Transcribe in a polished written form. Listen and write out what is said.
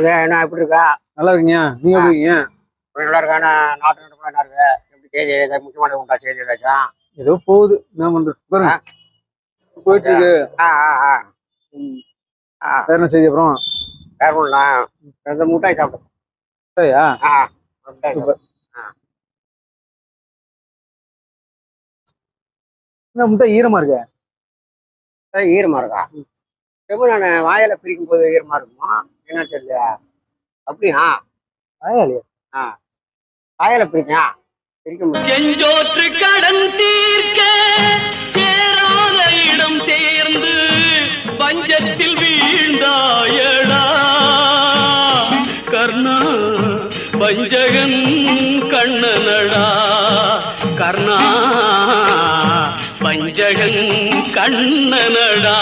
என்ன எப்படி இருக்கா? நல்லா இருக்கீங்க. நீங்க எப்படி இருக்கீங்க? நல்லா இருக்கா? நாட்டு நடப்பு என்ன இருக்கு? எப்படி செய்தி ஏதாவது முக்கியமான உண்டா செய்தி ஏதாச்சும்? ஏதோ போகுது. என்ன பண்றது பாருங்க. போயிட்டு இருக்கு. வேற என்ன செய்தி அப்புறம்? வேற ஒண்ணுலாம் இந்த முட்டாய் சாப்பிட்டோம். முட்டையா? முட்டாய் சூப்பர். என்ன முட்டை ஈரமா இருக்கு? ஈரமா இருக்கா? எப்படி நான் வாயில பிரிக்கும் போது ஈரமா இருக்குமா என்ன தெரியல. அப்படியா? வாயாலியா? வாயில பிரிக்கா பிரிக்க முடியும். செஞ்சோற்று கடன் தீர்க்க சேராத இடம் சேர்ந்து பஞ்சத்தில் வீழ்ந்தாயடா கர்ணா பஞ்சகன் கண்ணனடா கர்ணா பஞ்சகன் கண்ணனடா.